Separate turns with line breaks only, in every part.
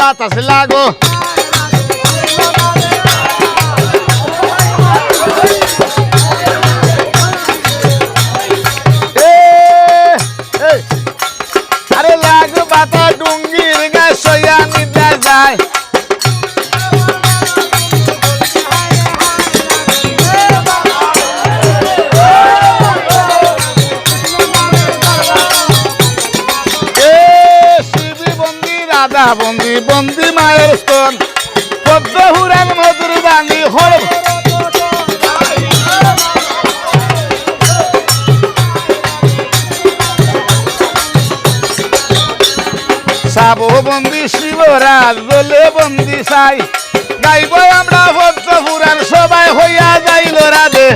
বাতাস লাগো আরে লাগো বাতা ডুঙ্গির গাছ সইয়া নিতে যায় রাধা বন্দি বন্দি মায়ের স্তন পদ্ম হুরান মধুর বাণী হর সাবো বন্দি শিবরাজ বলে বন্দি সাই গাইব আমরা পদ্ম হুরান সবাই হইয়া যাইল রাধে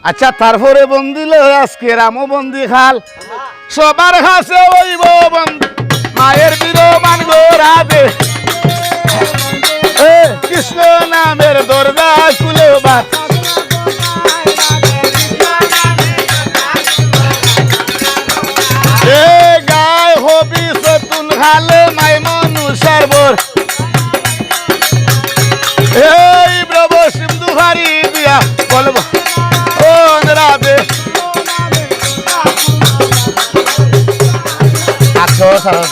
আচ্ছা তারপরে বন্দিল আজকে রামও বন্দি খাল সবার কাছে হইব বন্দি মায়ের বীর মানব রাধে কৃষ্ণ নামের দরজা খুলে বাত গায় হবি সতুন খালে মাই মনুষার বর এই প্রভু সিন্ধু ভারি দিয়া বলব রাধে আচ্ছা সারা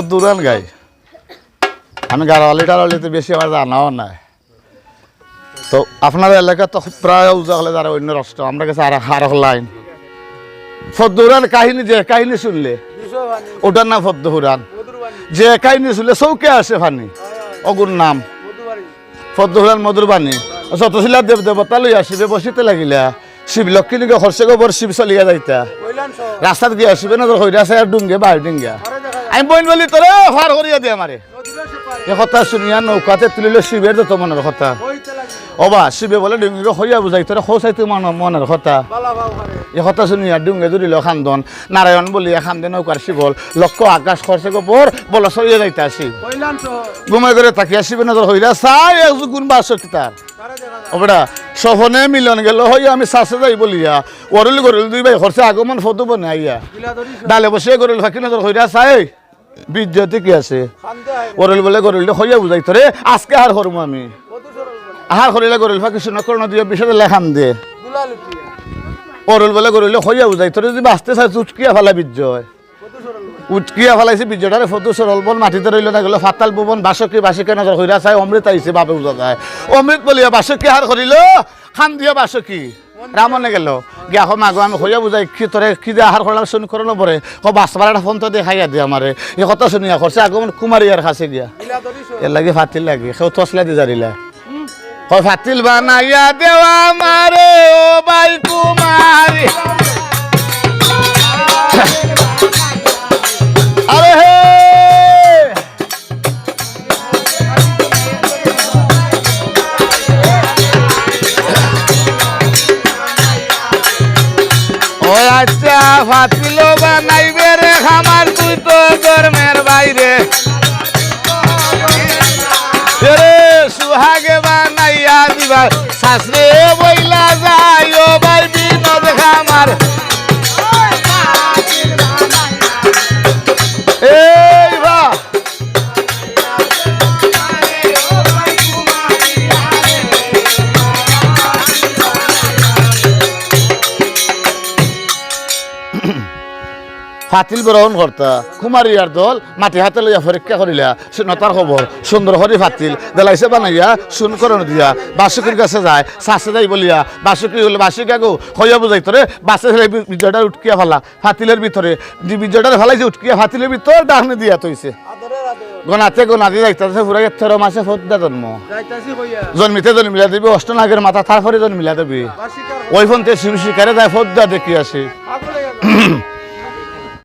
দুরান গাই আমি গাড়ালি টাড়ালিতে বেশি আমার জানাও নাই তো আপনার এলাকা তো প্রায় উজা হলে যারা অন্য রাষ্ট্র আমরা কাছে আর লাইন ফদ্দুরান কাহিনী যে কাহিনী শুনলে ওটার নাম ফদ্দুরান যে কাহিনী শুনলে চৌকে আসে ফানি অগুর নাম ফদ্দুরান মধুরবাণী যত ছিল দেব দেবতা লই আসিবে বসিতে লাগিলা শিব লক্ষ্মীকে খরচে গোবর শিব চলিয়া যাইতা রাস্তাত গিয়ে আসিবে না তোর হইরা আছে ডুঙ্গে বাহির ডিঙ্গা আমি বইন বলি তোরে ফার করিয়া দিয়ে আমারে এ কথা শুনিয়া নৌকাতে তুলিল শিবের তো মনের কথা অবা শিবে বলে ডুঙ্গিকে হইয়া বুঝাই তোরা খোঁচাইতে মনের কথা এ কথা শুনিয়া ডুঙ্গে জুড়িল খান্দন নারায়ণ বলিয়া খান্দে নৌকার শিবল লক্ষ্য আকাশ খরচে গোবর বলা সরিয়া যাইতে আসি ঘুমাই করে তাকিয়া শিবে নজর হইরা চাই একজন গুণ বা তার ওটা সফনে মিলন গেল হইয়া আমি চাষে যাই বলিয়া ওরুল গরুল দুই ভাই খরচে আগমন ফটো বনাইয়া ডালে বসে গরুল ফাঁকি নজর হইরা চাই বিজ্জতি কি আছে গরুল বলে গরুল হইয়া বুঝাই তোরে আজকে আর করবো আমি আহার করিলে গরুল ফাঁকি শুনে করোনা দিয়ে বিষয়ে লেখান দে গরুল বলে গরুল হইয়া বুঝাই তোরে যদি বাঁচতে চাই উচকিয়া ফেলা বিজ্জয় উটকিয়া ফেলাইছে বিজ্জটারে ফটো সরল বল মাটিতে রইল না গেল ফাতাল ভুবন বাসকে বাসকে নজর হইরা চাই অমৃত আইছে বাপে বুঝা যায় অমৃত বলিয়া বাসকে হার করিল খান দিয়া বাসকি রামনে গেল গিয়া হো মাগো আমি হইয়া বুঝাই কি তোরে কি দিয়ে আহার করলাম শুনি করো পরে ও বাসবার একটা ফোন তো দেখাইয়া দিয়ে আমারে এ কথা শুনিয়া করছে আগমন কুমারিয়ার কাছে গিয়া এর লাগে ফাতিল লাগে সেও তসলা দিয়ে জারিলা ও ফাতিল বানাইয়া দেওয়া মারে ও বাই কুমারী আরে হে ও আচ্ছা ফাতিল বানাইবে রে খামার তুই তো গরমের বাইরে সুহাগে বানাইয়া দিবা শাস্ত্রে বইলা যায় ও ভাই বিনোদ খামার এই বা ফাতিল গ্রহণ কর্তা কুমারিয়ার দল মাটি হাতে লইয়া পরীক্ষা করিলা নতার খবর সুন্দর হরি ফাতিল দেলাইছে বানাইয়া শুন করণ দিয়া বাসুকির কাছে যায় শাসে যাই বলিয়া বাসুকি হলে বাসুকি আগো হইয়া বুঝাই তোরে বাসে বিজয়টার উটকিয়া ফেলা ফাতিলের ভিতরে বিজয়টার ফেলাইছে উটকিয়া ফাতিলের ভিতর ডাকনে দিয়া তৈছে গনাতে গনাতে যাইতেছে পুরা 13 মাসে ফোদ্দা জন্ম জন্মিতে জন্মিলা দিবি অষ্টনাগের মাথা তারপরে জন্মিলা দেবি ওই ফোনতে শিব শিকারে যায় ফোদ্দা দেখি আসে